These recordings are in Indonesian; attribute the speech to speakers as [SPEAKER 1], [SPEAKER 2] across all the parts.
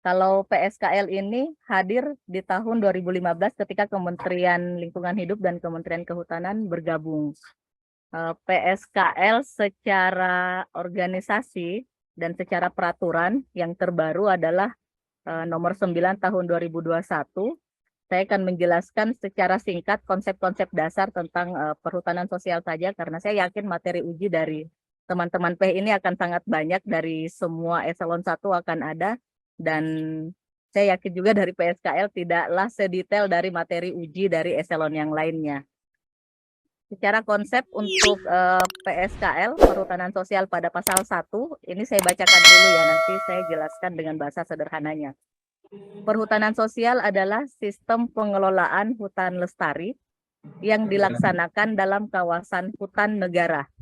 [SPEAKER 1] Kalau PSKL ini hadir di tahun 2015 ketika Kementerian Lingkungan Hidup dan Kementerian Kehutanan bergabung. PSKL secara organisasi dan secara peraturan yang terbaru adalah nomor 9 tahun 2021. Saya akan menjelaskan secara singkat konsep-konsep dasar tentang perhutanan sosial saja, karena saya yakin materi uji dari teman-teman PEH ini akan sangat banyak, dari semua eselon 1 akan ada, dan saya yakin juga dari PSKL tidaklah sedetail dari materi uji dari eselon yang lainnya. Secara konsep untuk PSKL, perhutanan sosial pada pasal 1, ini saya bacakan dulu ya, nanti saya jelaskan dengan bahasa sederhananya. Perhutanan sosial adalah sistem pengelolaan hutan lestari yang dilaksanakan dalam kawasan hutan negara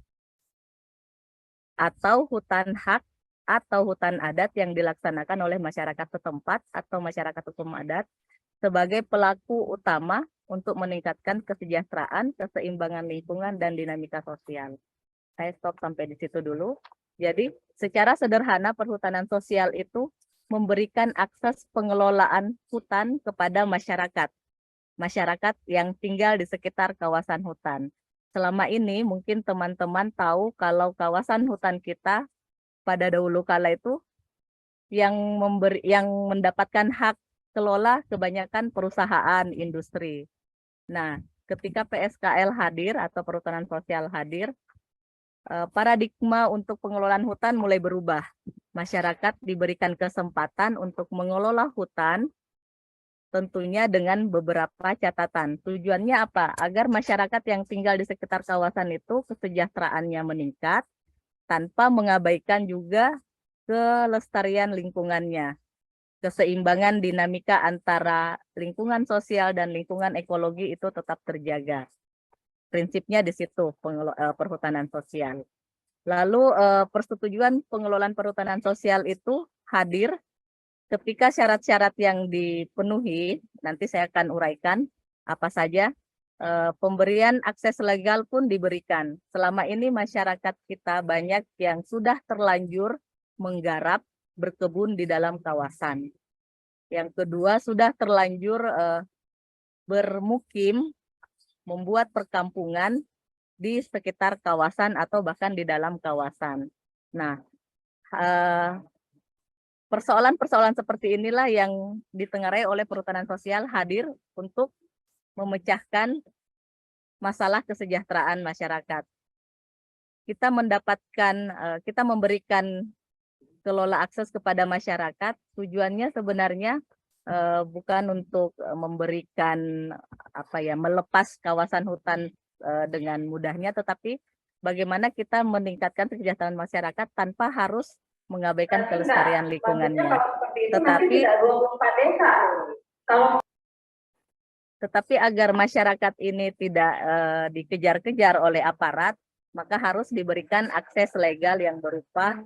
[SPEAKER 1] atau hutan hak atau hutan adat yang dilaksanakan oleh masyarakat setempat atau masyarakat hukum adat sebagai pelaku utama untuk meningkatkan kesejahteraan, keseimbangan lingkungan, dan dinamika sosial. Saya stop sampai di situ dulu. Jadi, secara sederhana perhutanan sosial itu memberikan akses pengelolaan hutan kepada masyarakat yang tinggal di sekitar kawasan hutan. Selama ini mungkin teman-teman tahu kalau kawasan hutan kita pada dahulu kala itu yang mendapatkan hak kelola kebanyakan perusahaan industri. Nah, ketika PSKL hadir atau perhutanan sosial hadir, paradigma untuk pengelolaan hutan mulai berubah. Masyarakat diberikan kesempatan untuk mengelola hutan, tentunya dengan beberapa catatan. Tujuannya apa? Agar masyarakat yang tinggal di sekitar kawasan itu kesejahteraannya meningkat, tanpa mengabaikan juga kelestarian lingkungannya. Keseimbangan dinamika antara lingkungan sosial dan lingkungan ekologi itu tetap terjaga. Prinsipnya di situ perhutanan sosial. Lalu persetujuan pengelolaan perhutanan sosial itu hadir ketika syarat-syarat yang dipenuhi. Nanti saya akan uraikan apa saja. Pemberian akses legal pun diberikan. Selama ini masyarakat kita banyak yang sudah terlanjur menggarap, berkebun di dalam kawasan. Yang kedua, sudah terlanjur bermukim, membuat perkampungan di sekitar kawasan atau bahkan di dalam kawasan. Nah, persoalan-persoalan seperti inilah yang ditengarai oleh perhutanan sosial hadir untuk memecahkan masalah kesejahteraan masyarakat. Kita memberikan kelola akses kepada masyarakat, tujuannya sebenarnya bukan untuk memberikan melepas kawasan hutan dengan mudahnya, tetapi bagaimana kita meningkatkan kesejahteraan masyarakat tanpa harus mengabaikan kelestarian lingkungannya. Tetapi agar masyarakat ini tidak dikejar-kejar oleh aparat, maka harus diberikan akses legal yang berupa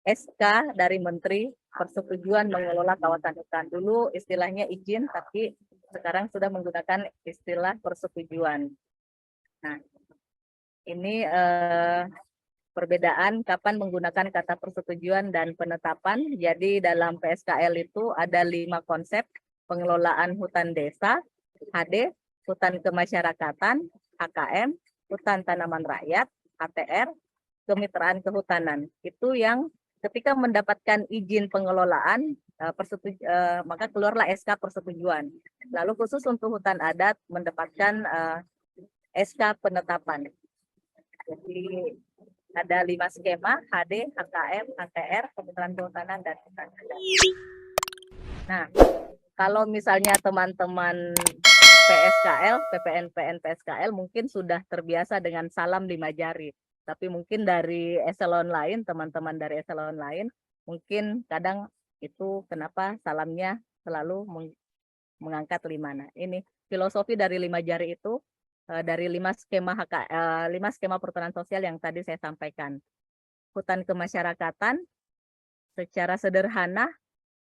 [SPEAKER 1] SK dari Menteri persetujuan mengelola kawasan hutan. Dulu istilahnya izin, tapi sekarang sudah menggunakan istilah persetujuan. Nah, ini perbedaan kapan menggunakan kata persetujuan dan penetapan. Jadi dalam PSKL itu ada 5 konsep: pengelolaan hutan desa, HD, hutan kemasyarakatan, HKM, hutan tanaman rakyat, HTR, kemitraan kehutanan. Itu yang ketika mendapatkan izin pengelolaan, maka keluarlah SK persetujuan. Lalu khusus untuk hutan adat mendapatkan SK penetapan. Jadi ada 5 skema: HD, HKM, HTR, kemitraan kehutanan, dan hutan adat. Nah, kalau misalnya teman-teman PSKL, PPNPN PSKL mungkin sudah terbiasa dengan salam 5 jari. Tapi mungkin dari eselon lain, teman-teman dari eselon lain, mungkin kadang itu kenapa salamnya selalu mengangkat 5. Nah, ini filosofi dari 5 jari itu, dari 5 skema perhutanan sosial yang tadi saya sampaikan. Hutan kemasyarakatan, secara sederhana,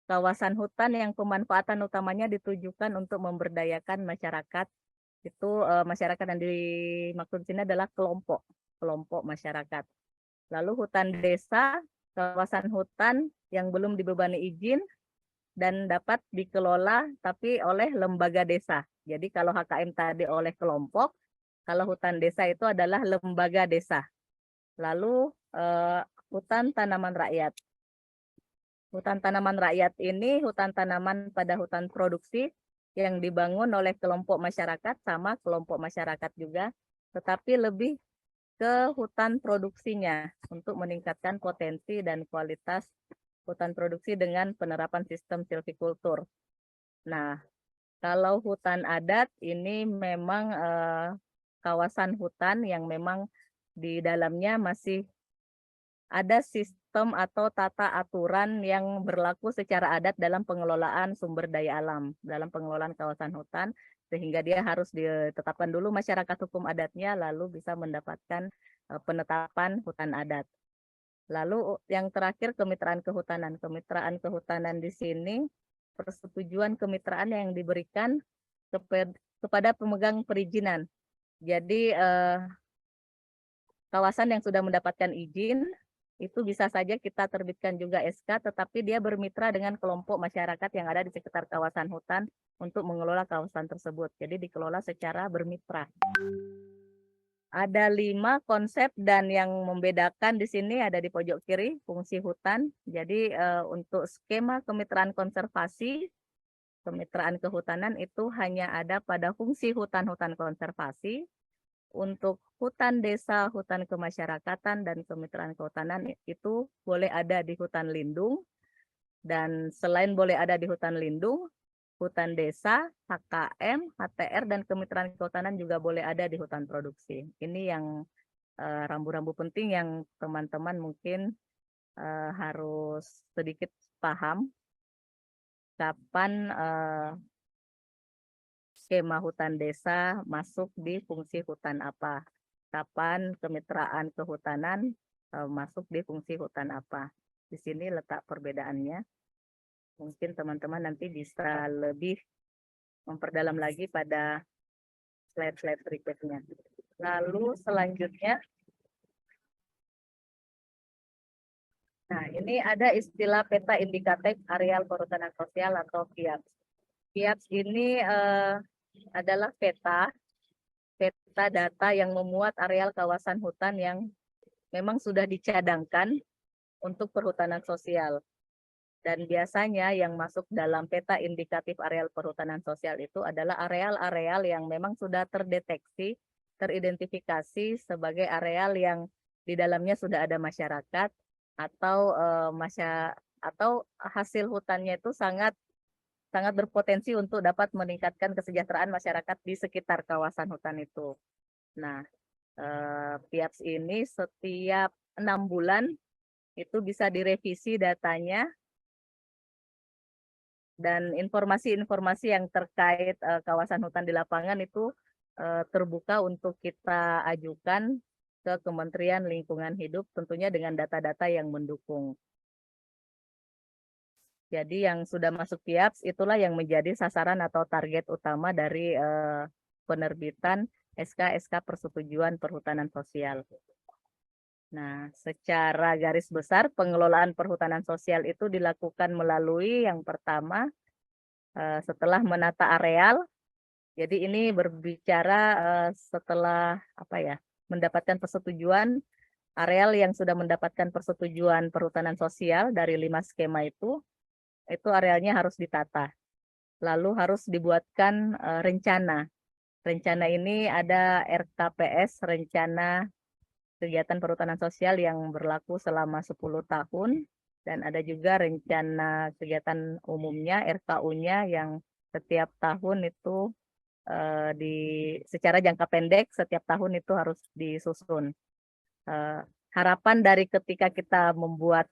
[SPEAKER 1] kawasan hutan yang pemanfaatan utamanya ditujukan untuk memberdayakan masyarakat. Itu masyarakat yang dimaksud sini adalah kelompok masyarakat. Lalu hutan desa, kawasan hutan yang belum dibebani izin dan dapat dikelola tapi oleh lembaga desa. Jadi kalau HKM tadi oleh kelompok, kalau hutan desa itu adalah lembaga desa. Lalu hutan tanaman rakyat. Hutan tanaman rakyat ini hutan tanaman pada hutan produksi yang dibangun oleh kelompok masyarakat sama kelompok masyarakat juga, tetapi lebih ke hutan produksinya untuk meningkatkan potensi dan kualitas hutan produksi dengan penerapan sistem silvikultur. Nah, kalau hutan adat ini memang kawasan hutan yang memang di dalamnya masih ada sistem atau tata aturan yang berlaku secara adat dalam pengelolaan sumber daya alam, dalam pengelolaan kawasan hutan, sehingga dia harus ditetapkan dulu masyarakat hukum adatnya, lalu bisa mendapatkan penetapan hutan adat. Lalu yang terakhir kemitraan kehutanan. Kemitraan kehutanan di sini persetujuan kemitraan yang diberikan kepada pemegang perizinan. Jadi kawasan yang sudah mendapatkan izin itu bisa saja kita terbitkan juga SK, tetapi dia bermitra dengan kelompok masyarakat yang ada di sekitar kawasan hutan untuk mengelola kawasan tersebut. Jadi dikelola secara bermitra. Ada 5 konsep dan yang membedakan di sini ada di pojok kiri, fungsi hutan. Jadi untuk skema kemitraan konservasi, kemitraan kehutanan itu hanya ada pada fungsi hutan-hutan konservasi. Untuk hutan desa, hutan kemasyarakatan, dan kemitraan kehutanan itu boleh ada di hutan lindung. Dan selain boleh ada di hutan lindung, hutan desa, HKM, HTR, dan kemitraan kehutanan juga boleh ada di hutan produksi. Ini yang rambu-rambu penting yang teman-teman mungkin harus sedikit paham kapan skema hutan desa masuk di fungsi hutan apa, kapan kemitraan kehutanan masuk di fungsi hutan apa. Di sini letak perbedaannya. Mungkin teman-teman nanti bisa lebih memperdalam lagi pada slide-slide berikutnya. Lalu selanjutnya, nah ini ada istilah peta indikatif areal perhutanan sosial atau PIAPS. PIAPS ini adalah peta data yang memuat areal kawasan hutan yang memang sudah dicadangkan untuk perhutanan sosial. Dan biasanya yang masuk dalam peta indikatif areal perhutanan sosial itu adalah areal-areal yang memang sudah terdeteksi, teridentifikasi sebagai areal yang di dalamnya sudah ada masyarakat atau hasil hutannya itu sangat berpotensi untuk dapat meningkatkan kesejahteraan masyarakat di sekitar kawasan hutan itu. Nah, PIAPS ini setiap 6 bulan itu bisa direvisi datanya, dan informasi-informasi yang terkait kawasan hutan di lapangan itu terbuka untuk kita ajukan ke Kementerian Lingkungan Hidup, tentunya dengan data-data yang mendukung. Jadi yang sudah masuk PIAPS itulah yang menjadi sasaran atau target utama dari penerbitan SK-SK persetujuan perhutanan sosial. Nah, secara garis besar pengelolaan perhutanan sosial itu dilakukan melalui yang pertama setelah menata areal. Jadi ini berbicara setelah mendapatkan persetujuan areal yang sudah mendapatkan persetujuan perhutanan sosial dari 5 skema itu arealnya harus ditata. Lalu harus dibuatkan rencana. Rencana ini ada RKPS, rencana kegiatan perhutanan sosial yang berlaku selama 10 tahun. Dan ada juga rencana kegiatan umumnya, RKU-nya, yang setiap tahun itu secara jangka pendek, setiap tahun itu harus disusun. Harapan dari ketika kita membuat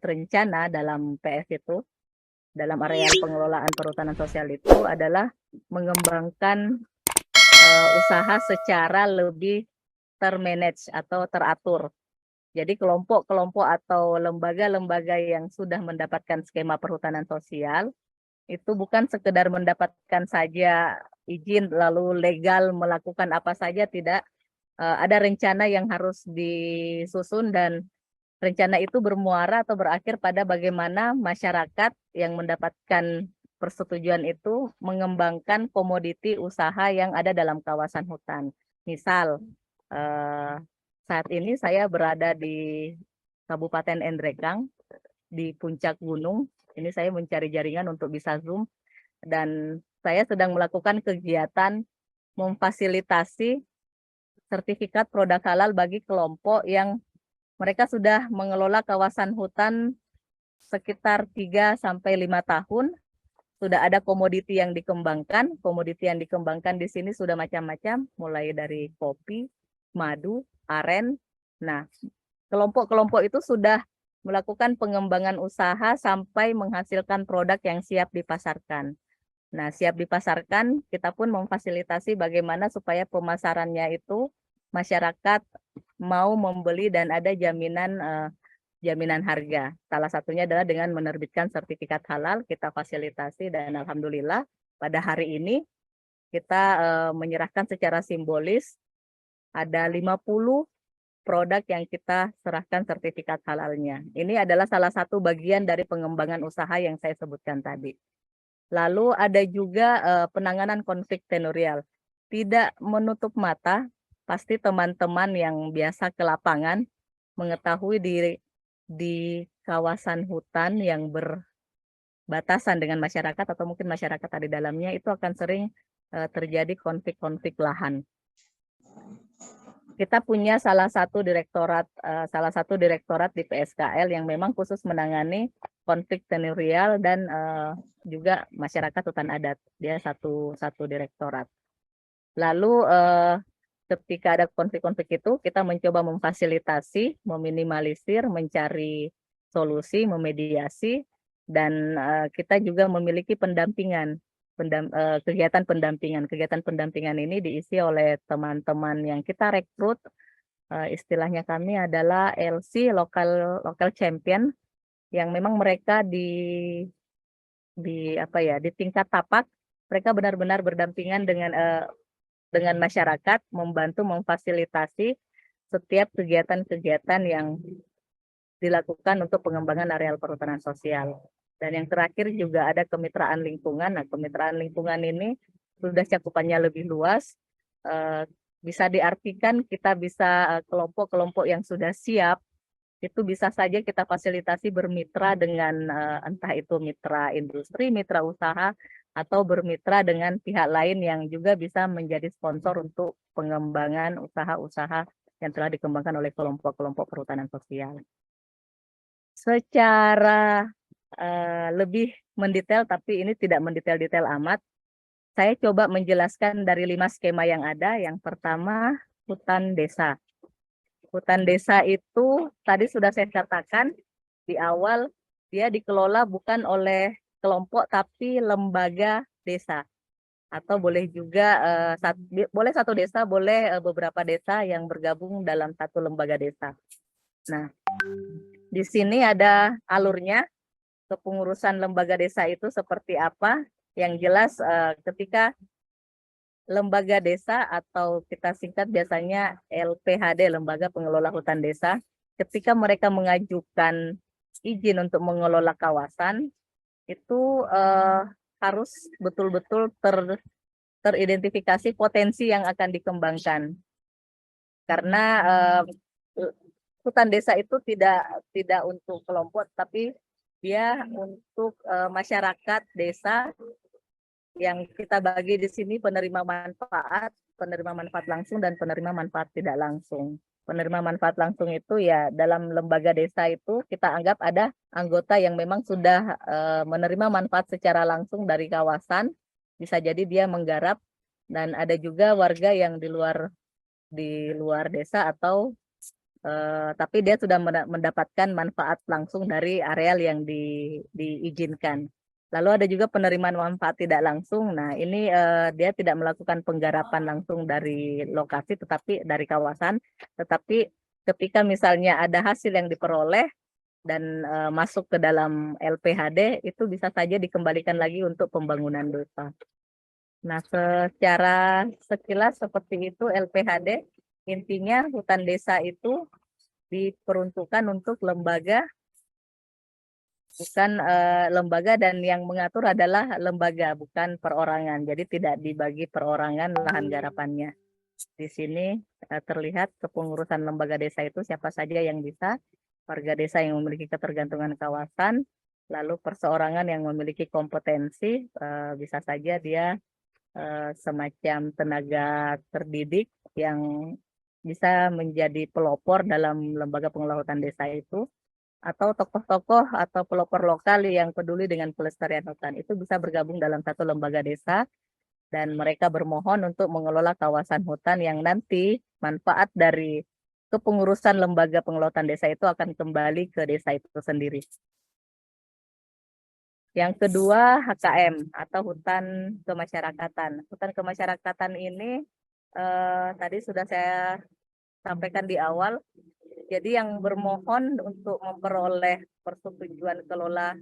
[SPEAKER 1] rencana dalam PS itu, dalam areal pengelolaan perhutanan sosial itu adalah mengembangkan usaha secara lebih termanage atau teratur. Jadi kelompok-kelompok atau lembaga-lembaga yang sudah mendapatkan skema perhutanan sosial itu bukan sekedar mendapatkan saja izin lalu legal melakukan apa saja, tidak. Ada rencana yang harus disusun dan rencana itu bermuara atau berakhir pada bagaimana masyarakat yang mendapatkan persetujuan itu mengembangkan komoditi usaha yang ada dalam kawasan hutan. Misal, saat ini saya berada di Kabupaten Endrekang, di puncak gunung. Ini saya mencari jaringan untuk bisa Zoom. Dan saya sedang melakukan kegiatan memfasilitasi sertifikat produk halal bagi kelompok yang mereka sudah mengelola kawasan hutan sekitar 3-5 tahun. Sudah ada komoditi yang dikembangkan. Komoditi yang dikembangkan di sini sudah macam-macam, mulai dari kopi, madu, aren. Nah, kelompok-kelompok itu sudah melakukan pengembangan usaha sampai menghasilkan produk yang siap dipasarkan. Nah, siap dipasarkan, kita pun memfasilitasi bagaimana supaya pemasarannya itu masyarakat mau membeli dan ada jaminan harga. Salah satunya adalah dengan menerbitkan sertifikat halal, kita fasilitasi dan alhamdulillah pada hari ini kita menyerahkan secara simbolis ada 50 produk yang kita serahkan sertifikat halalnya. Ini adalah salah satu bagian dari pengembangan usaha yang saya sebutkan tadi. Lalu ada juga penanganan konflik tenurial. Tidak menutup mata, pasti teman-teman yang biasa ke lapangan mengetahui di kawasan hutan yang berbatasan dengan masyarakat atau mungkin masyarakat ada di dalamnya itu akan sering terjadi konflik-konflik lahan. Kita punya salah satu direktorat di PSKL yang memang khusus menangani konflik tenurial dan juga masyarakat hutan adat. Dia satu direktorat. Lalu ketika ada konflik-konflik itu, kita mencoba memfasilitasi, meminimalisir, mencari solusi, memediasi, dan kita juga memiliki pendampingan. Kegiatan pendampingan. Kegiatan pendampingan ini diisi oleh teman-teman yang kita rekrut. Istilahnya kami adalah LC, local champion, yang memang mereka di tingkat tapak, mereka benar-benar berdampingan dengan masyarakat, membantu memfasilitasi setiap kegiatan-kegiatan yang dilakukan untuk pengembangan areal perhutanan sosial. Dan yang terakhir juga ada kemitraan lingkungan. Nah, kemitraan lingkungan ini sudah cakupannya lebih luas. Bisa diartikan kita bisa kelompok-kelompok yang sudah siap, itu bisa saja kita fasilitasi bermitra dengan entah itu mitra industri, mitra usaha, atau bermitra dengan pihak lain yang juga bisa menjadi sponsor untuk pengembangan usaha-usaha yang telah dikembangkan oleh kelompok-kelompok perhutanan sosial. Secara lebih mendetail, tapi ini tidak mendetail-detail amat. Saya coba menjelaskan dari 5 skema yang ada. Yang pertama, hutan desa. Hutan desa itu tadi sudah saya katakan di awal, dia dikelola bukan oleh kelompok tapi lembaga desa. Atau boleh juga boleh satu desa, boleh beberapa desa yang bergabung dalam satu lembaga desa. Nah, di sini ada alurnya. Kepengurusan lembaga desa itu seperti apa? Yang jelas ketika lembaga desa atau kita singkat biasanya LPHD, Lembaga Pengelola Hutan Desa, ketika mereka mengajukan izin untuk mengelola kawasan, itu harus betul-betul teridentifikasi potensi yang akan dikembangkan. Karena hutan desa itu tidak untuk kelompok, tapi dia untuk masyarakat desa yang kita bagi di sini penerima manfaat langsung dan penerima manfaat tidak langsung. Penerima manfaat langsung itu ya dalam lembaga desa itu kita anggap ada anggota yang memang sudah menerima manfaat secara langsung dari kawasan, bisa jadi dia menggarap, dan ada juga warga yang di luar desa atau tapi dia sudah mendapatkan manfaat langsung dari areal yang diizinkan. Lalu ada juga penerimaan manfaat tidak langsung. Nah, ini dia tidak melakukan penggarapan langsung dari lokasi, tetapi dari kawasan. Tetapi ketika misalnya ada hasil yang diperoleh dan masuk ke dalam LPHD, itu bisa saja dikembalikan lagi untuk pembangunan desa. Nah, secara sekilas seperti itu LPHD. Intinya hutan desa itu diperuntukkan untuk lembaga, bukan lembaga, dan yang mengatur adalah lembaga, bukan perorangan. Jadi tidak dibagi perorangan lahan garapannya. Di sini terlihat kepengurusan lembaga desa itu siapa saja yang bisa, warga desa yang memiliki ketergantungan kawasan, lalu perseorangan yang memiliki kompetensi, bisa saja dia semacam tenaga terdidik yang bisa menjadi pelopor dalam lembaga pengelola hutan desa itu, atau tokoh-tokoh atau pelopor lokal yang peduli dengan pelestarian hutan itu bisa bergabung dalam satu lembaga desa, dan mereka bermohon untuk mengelola kawasan hutan yang nanti manfaat dari kepengurusan lembaga pengelola hutan desa itu akan kembali ke desa itu sendiri. Yang kedua, HKM atau hutan kemasyarakatan. Hutan kemasyarakatan ini tadi sudah saya sampaikan di awal. Jadi yang bermohon untuk memperoleh persetujuan kelola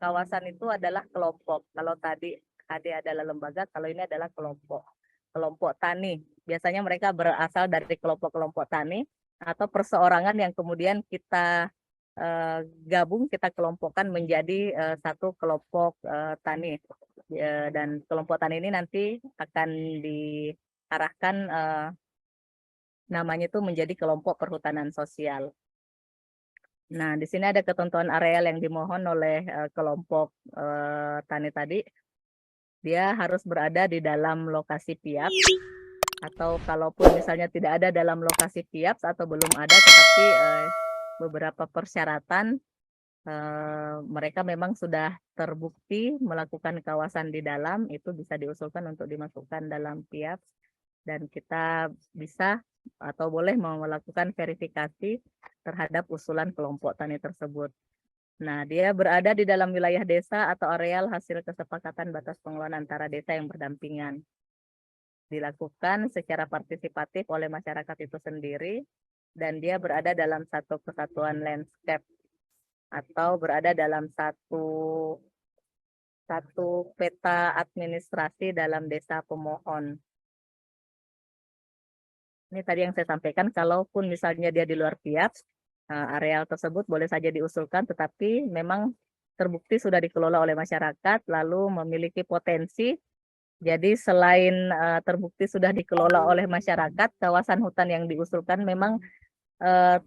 [SPEAKER 1] kawasan itu adalah kelompok. Kalau tadi AD adalah lembaga, kalau ini adalah kelompok. Kelompok tani. Biasanya mereka berasal dari kelompok-kelompok tani atau perseorangan yang kemudian kita gabung, kita kelompokkan menjadi satu kelompok tani. Dan kelompok tani ini nanti akan diarahkan namanya itu menjadi kelompok perhutanan sosial. Nah, di sini ada ketentuan areal yang dimohon oleh kelompok tani tadi. Dia harus berada di dalam lokasi PIAP, atau kalaupun misalnya tidak ada dalam lokasi PIAP atau belum ada, tetapi beberapa persyaratan mereka memang sudah terbukti melakukan kawasan di dalam, itu bisa diusulkan untuk dimasukkan dalam PIAP, dan kita bisa atau boleh melakukan verifikasi terhadap usulan kelompok tani tersebut. Nah, dia berada di dalam wilayah desa atau areal hasil kesepakatan batas pengelolaan antara desa yang berdampingan. Dilakukan secara partisipatif oleh masyarakat itu sendiri, dan dia berada dalam satu kesatuan landscape atau berada dalam satu peta administrasi dalam desa pemohon. Ini tadi yang saya sampaikan, kalaupun misalnya dia di luar PIAP, areal tersebut boleh saja diusulkan, tetapi memang terbukti sudah dikelola oleh masyarakat, lalu memiliki potensi. Jadi selain terbukti sudah dikelola oleh masyarakat, kawasan hutan yang diusulkan memang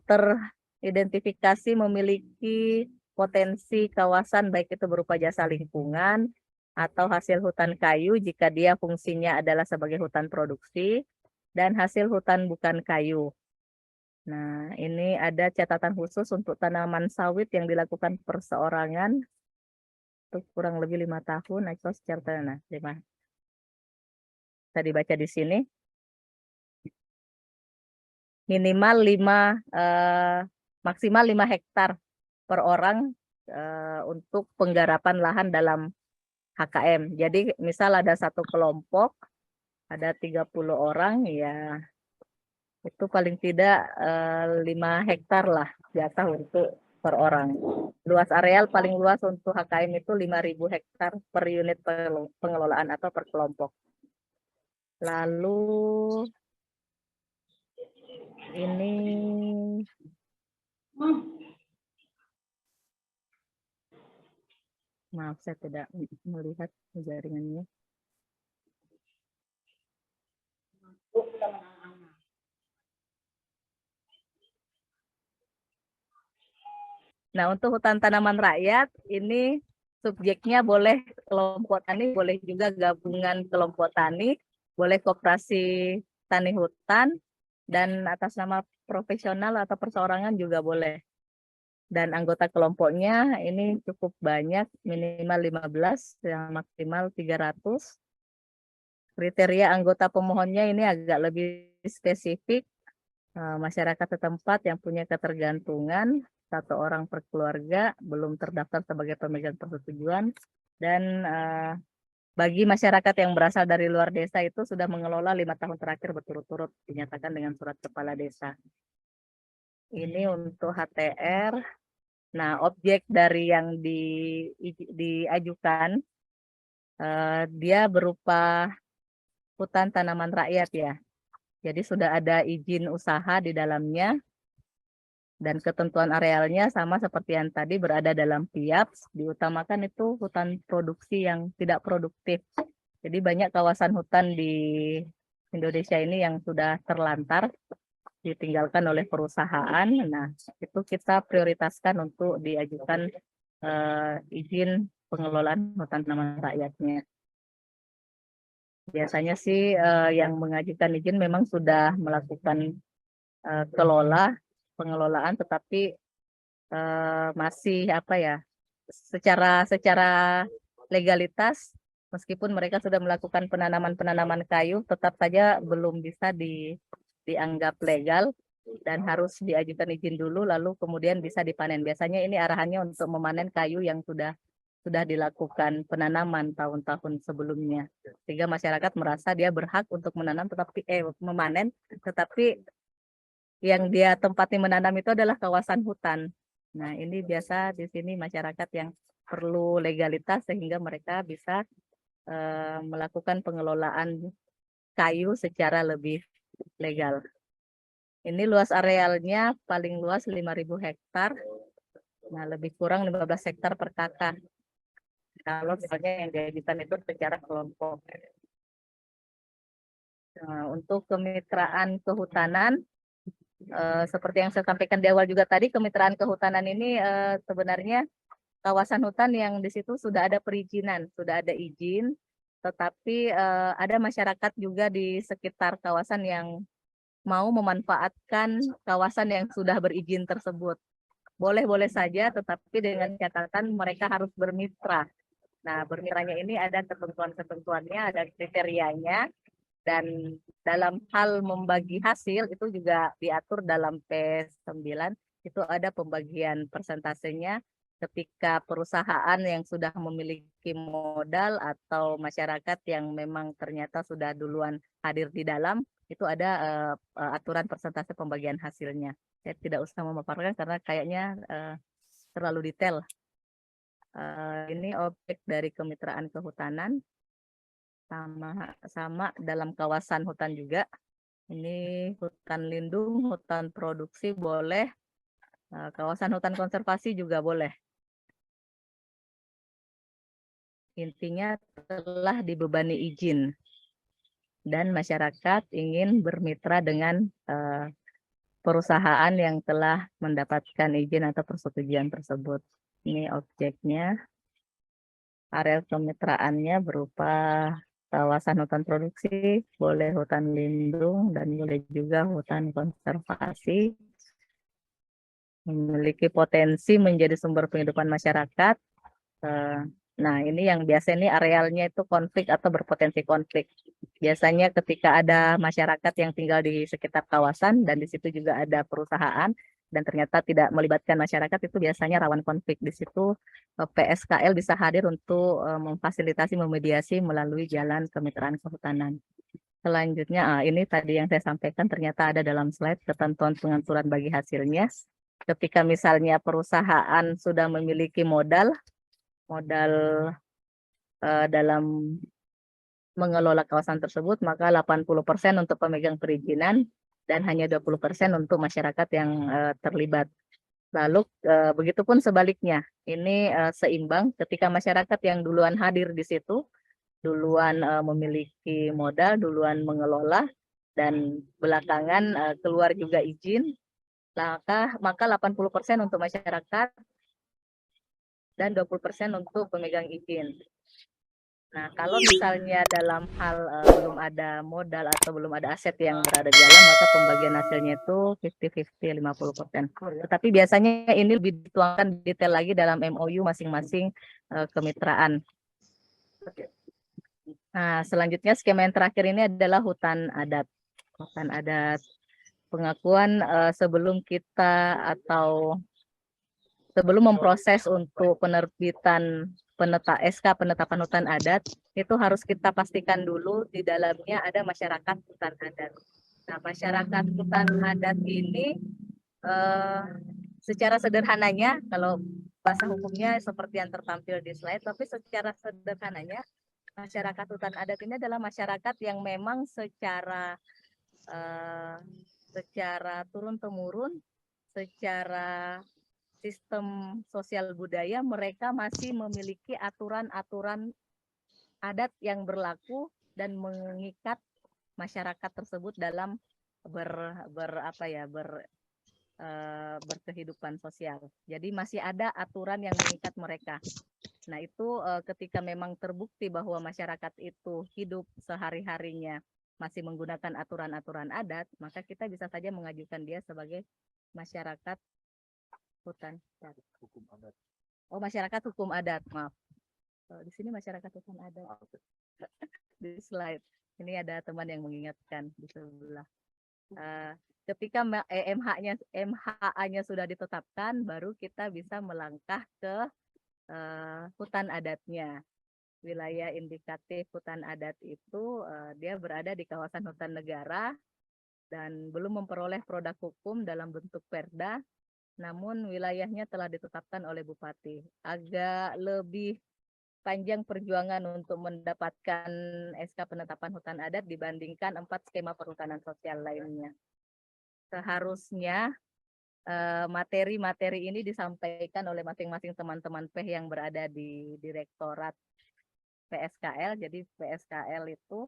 [SPEAKER 1] teridentifikasi memiliki potensi kawasan, baik itu berupa jasa lingkungan atau hasil hutan kayu jika dia fungsinya adalah sebagai hutan produksi, dan hasil hutan bukan kayu. Nah, ini ada catatan khusus untuk tanaman sawit yang dilakukan perseorangan untuk kurang lebih 5 tahun atau secara tanah. Bisa dibaca di sini. Minimal 5, maksimal 5 hektar per orang untuk penggarapan lahan dalam HKM. Jadi misal ada satu kelompok, ada 30 orang, ya itu paling tidak 5 hektar lah jatah untuk per orang. Luas areal paling luas untuk HKM itu 5.000 hektar per unit pengelolaan atau per kelompok. Lalu ini maaf, saya tidak melihat jaringannya. Nah, untuk hutan tanaman rakyat ini subjeknya boleh kelompok tani, boleh juga gabungan kelompok tani, boleh koperasi tani hutan, dan atas nama profesional atau perseorangan juga boleh. Dan anggota kelompoknya ini cukup banyak, minimal 15, yang maksimal 300. Kriteria anggota pemohonnya ini agak lebih spesifik. Masyarakat setempat yang punya ketergantungan, 1 orang per keluarga, belum terdaftar sebagai pemegang persetujuan, dan bagi masyarakat yang berasal dari luar desa itu sudah mengelola 5 tahun terakhir berturut-turut, dinyatakan dengan surat kepala desa. Ini untuk HTR. Nah, objek dari yang diajukan, dia berupa hutan tanaman rakyat ya. Jadi sudah ada izin usaha di dalamnya. Dan ketentuan arealnya sama seperti yang tadi, berada dalam PIAPS, diutamakan itu hutan produksi yang tidak produktif. Jadi banyak kawasan hutan di Indonesia ini yang sudah terlantar, ditinggalkan oleh perusahaan. Nah, itu kita prioritaskan untuk diajukan izin pengelolaan hutan tanaman rakyatnya. Biasanya sih yang mengajukan izin memang sudah melakukan pengelolaan, tetapi masih apa ya, secara legalitas, meskipun mereka sudah melakukan penanaman kayu, tetap saja belum bisa dianggap legal dan harus diajukan izin dulu, lalu kemudian bisa dipanen. Biasanya ini arahannya untuk memanen kayu yang sudah dilakukan penanaman tahun-tahun sebelumnya, sehingga masyarakat merasa dia berhak untuk memanen, tetapi yang dia tempati menanam itu adalah kawasan hutan. Nah, ini biasa di sini masyarakat yang perlu legalitas sehingga mereka bisa melakukan pengelolaan kayu secara lebih legal. Ini luas arealnya paling luas 5.000 hektar. Nah, lebih kurang 15 hektar per kakak. Kalau misalnya yang diajukan itu secara kelompok. Nah, untuk kemitraan kehutanan, seperti yang saya sampaikan di awal juga tadi, kemitraan kehutanan ini sebenarnya kawasan hutan yang di situ sudah ada perizinan, sudah ada izin, tetapi ada masyarakat juga di sekitar kawasan yang mau memanfaatkan kawasan yang sudah berizin tersebut. Boleh-boleh saja, tetapi dengan catatan mereka harus bermitra. Nah, bermitranya ini ada ketentuan-ketentuannya, ada kriterianya, dan dalam hal membagi hasil itu juga diatur dalam P9, itu ada pembagian persentasenya ketika perusahaan yang sudah memiliki modal atau masyarakat yang memang ternyata sudah duluan hadir di dalam, itu ada aturan persentase pembagian hasilnya. Saya tidak usah memaparkan karena kayaknya terlalu detail. Ini objek dari kemitraan kehutanan, sama dalam kawasan hutan juga. Ini hutan lindung, hutan produksi boleh, kawasan hutan konservasi juga boleh. Intinya telah dibebani izin dan masyarakat ingin bermitra dengan perusahaan yang telah mendapatkan izin atau persetujuan tersebut. Ini objeknya. Areal kemitraannya berupa kawasan hutan produksi, boleh hutan lindung, dan boleh juga hutan konservasi. Memiliki potensi menjadi sumber penghidupan masyarakat. Nah, ini yang biasa ini arealnya itu konflik atau berpotensi konflik. Biasanya ketika ada masyarakat yang tinggal di sekitar kawasan dan di situ juga ada perusahaan dan ternyata tidak melibatkan masyarakat, itu biasanya rawan konflik. Di situ PSKL bisa hadir untuk memfasilitasi, memediasi melalui jalan kemitraan kehutanan. Selanjutnya, ini tadi yang saya sampaikan ternyata ada dalam slide ketentuan pengaturan bagi hasilnya. Ketika misalnya perusahaan sudah memiliki modal dalam mengelola kawasan tersebut, maka 80% untuk pemegang perizinan dan hanya 20% untuk masyarakat yang terlibat. Lalu begitupun sebaliknya, ini seimbang ketika masyarakat yang duluan hadir di situ, duluan memiliki modal, duluan mengelola, dan belakangan keluar juga izin, maka 80% untuk masyarakat dan 20% untuk pemegang izin. Nah, kalau misalnya dalam hal belum ada modal atau belum ada aset yang berada di dalam, maka pembagian hasilnya itu 50-50, 50%. Tetapi biasanya ini lebih dituangkan detail lagi dalam MOU masing-masing kemitraan. Nah, selanjutnya skema yang terakhir ini adalah hutan adat. Hutan adat, pengakuan sebelum kita atau sebelum memproses untuk penerbitan SK penetapan hutan adat, itu harus kita pastikan dulu di dalamnya ada masyarakat hutan adat. Nah, masyarakat hutan adat ini secara sederhananya, kalau bahasa hukumnya seperti yang tertampil di slide, tapi secara sederhananya masyarakat hutan adat ini adalah masyarakat yang memang secara turun-temurun secara sistem sosial budaya mereka masih memiliki aturan-aturan adat yang berlaku dan mengikat masyarakat tersebut dalam berkehidupan sosial. Jadi masih ada aturan yang mengikat mereka. Nah itu ketika memang terbukti bahwa masyarakat itu hidup sehari-harinya masih menggunakan aturan-aturan adat, maka kita bisa saja mengajukan dia sebagai masyarakat hutan.
[SPEAKER 2] Hukum adat.
[SPEAKER 1] Oh, masyarakat hukum adat, maaf. Di sini masyarakat hukum adat. Di slide ini ada teman yang mengingatkan di sebelah. Ketika MHA-nya sudah ditetapkan, baru kita bisa melangkah ke hutan adatnya. Wilayah indikatif hutan adat itu dia berada di kawasan hutan negara dan belum memperoleh produk hukum dalam bentuk perda, namun wilayahnya telah ditetapkan oleh Bupati. Agak lebih panjang perjuangan untuk mendapatkan SK penetapan hutan adat dibandingkan 4 skema perhutanan sosial lainnya. Seharusnya materi-materi ini disampaikan oleh masing-masing teman-teman PEH yang berada di Direktorat PSKL. Jadi PSKL itu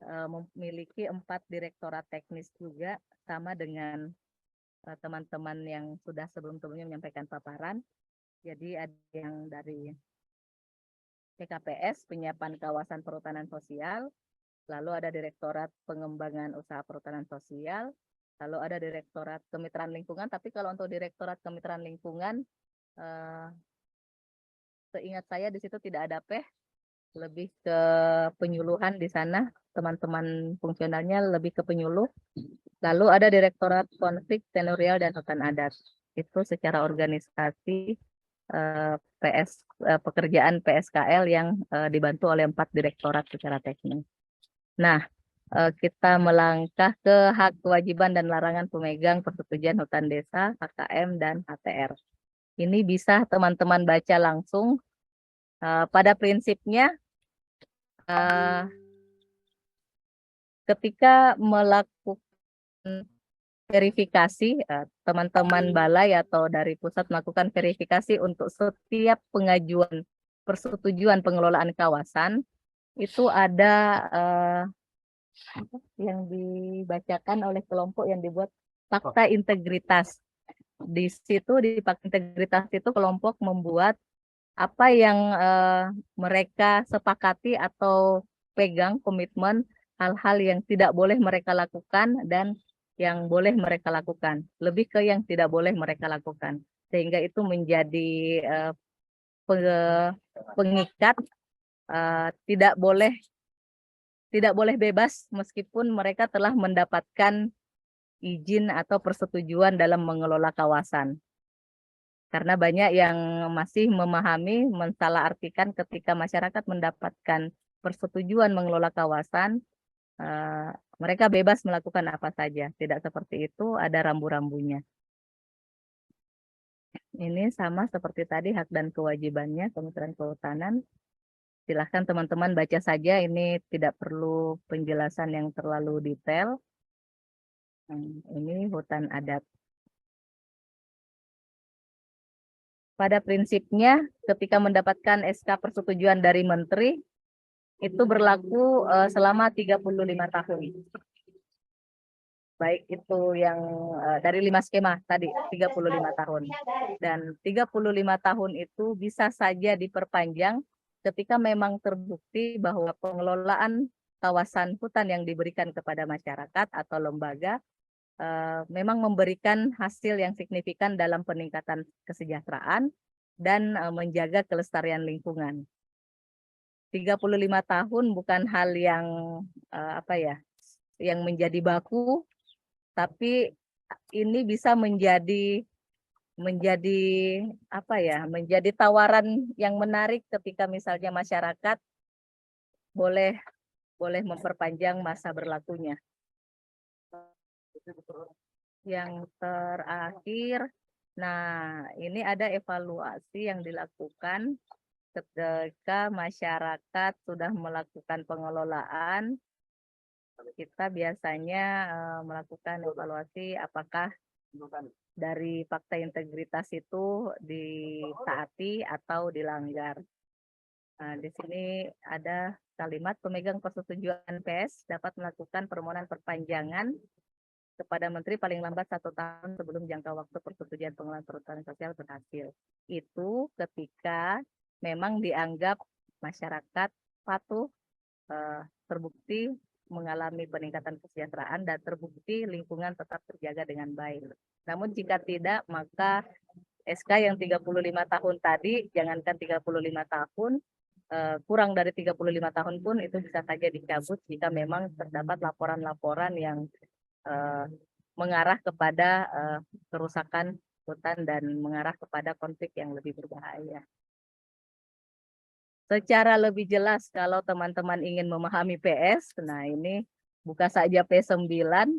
[SPEAKER 1] memiliki 4 direktorat teknis juga, sama dengan teman-teman yang sudah sebelum-sebelumnya menyampaikan paparan. Jadi ada yang dari PKPS, penyiapan kawasan perhutanan sosial, lalu ada Direktorat Pengembangan Usaha Perhutanan Sosial, lalu ada Direktorat Kemitraan Lingkungan. Tapi kalau untuk Direktorat Kemitraan Lingkungan, seingat saya di situ tidak ada PEH, lebih ke penyuluhan di sana, teman-teman fungsionalnya lebih ke penyuluh. Lalu ada Direktorat Konflik Tenurial dan Hutan Adat. Itu secara organisasi pekerjaan PSKL yang dibantu oleh 4 direktorat secara teknis. Nah, kita melangkah ke hak kewajiban dan larangan pemegang persetujuan hutan desa, HKM, dan HTR. Ini bisa teman-teman baca langsung. Pada prinsipnya, ketika melakukan verifikasi, teman-teman balai atau dari pusat melakukan verifikasi untuk setiap pengajuan persetujuan pengelolaan kawasan, itu ada yang dibacakan oleh kelompok yang dibuat fakta integritas. Di situ di fakta integritas itu kelompok membuat apa yang mereka sepakati atau pegang komitmen, hal-hal yang tidak boleh mereka lakukan dan yang boleh mereka lakukan, lebih ke yang tidak boleh mereka lakukan, sehingga itu menjadi pengikat, tidak boleh bebas meskipun mereka telah mendapatkan izin atau persetujuan dalam mengelola kawasan. Karena banyak yang masih memahami, mensalahartikan ketika masyarakat mendapatkan persetujuan mengelola kawasan, mereka bebas melakukan apa saja. Tidak seperti itu, ada rambu-rambunya. Ini sama seperti tadi hak dan kewajibannya Kementerian Kehutanan. Silahkan teman-teman baca saja, ini tidak perlu penjelasan yang terlalu detail. Ini hutan adat. Pada prinsipnya, ketika mendapatkan SK persetujuan dari Menteri, itu berlaku selama 35 tahun. Baik itu yang dari 5 skema tadi, 35 tahun. Dan 35 tahun itu bisa saja diperpanjang ketika memang terbukti bahwa pengelolaan kawasan hutan yang diberikan kepada masyarakat atau lembaga memang memberikan hasil yang signifikan dalam peningkatan kesejahteraan dan menjaga kelestarian lingkungan. 35 tahun bukan hal yang yang menjadi baku, tapi ini bisa menjadi tawaran yang menarik ketika misalnya masyarakat boleh memperpanjang masa berlakunya. Yang terakhir, nah ini ada evaluasi yang dilakukan ketika masyarakat sudah melakukan pengelolaan. Kita biasanya melakukan evaluasi apakah dari fakta integritas itu ditaati atau dilanggar. Nah, di sini ada kalimat pemegang persetujuan PS dapat melakukan permohonan perpanjangan kepada Menteri paling lambat 1 tahun sebelum jangka waktu persetujuan pengelolaan perhutanan sosial berhasil. Itu ketika memang dianggap masyarakat patuh, terbukti mengalami peningkatan kesejahteraan dan terbukti lingkungan tetap terjaga dengan baik. Namun jika tidak, maka SK yang 35 tahun tadi, jangankan 35 tahun, kurang dari 35 tahun pun itu bisa saja dicabut jika memang terdapat laporan-laporan yang mengarah kepada kerusakan hutan dan mengarah kepada konflik yang lebih berbahaya. Secara lebih jelas kalau teman-teman ingin memahami PS, nah ini buka saja P9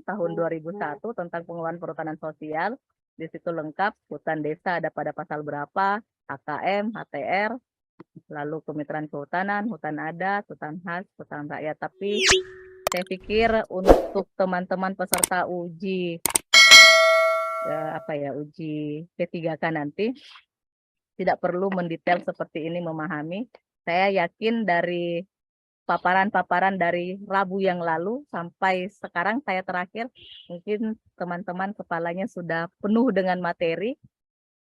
[SPEAKER 1] tahun 2001 tentang pengelolaan perhutanan sosial. Di situ lengkap hutan desa ada pada pasal berapa, HKM, HTR, lalu kemitraan kehutanan, hutan adat, hutan khas, hutan rakyat. Tapi saya pikir untuk teman-teman peserta uji uji P3K nanti tidak perlu mendetail seperti ini memahami. Saya yakin dari paparan-paparan dari Rabu yang lalu sampai sekarang saya terakhir, mungkin teman-teman kepalanya sudah penuh dengan materi,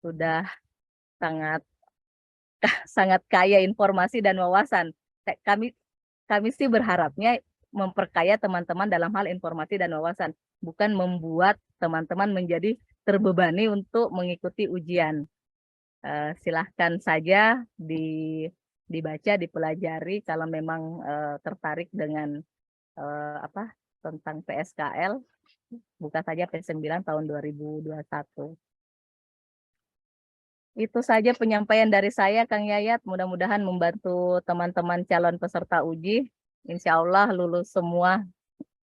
[SPEAKER 1] sudah sangat sangat kaya informasi dan wawasan. Kami sih berharapnya memperkaya teman-teman dalam hal informasi dan wawasan, bukan membuat teman-teman menjadi terbebani untuk mengikuti ujian. Silahkan saja dibaca, dipelajari kalau memang tertarik dengan tentang PSKL, buka saja P9 tahun 2021. Itu saja penyampaian dari saya, Kang Yayat. Mudah-mudahan membantu teman-teman calon peserta uji. Insya Allah lulus semua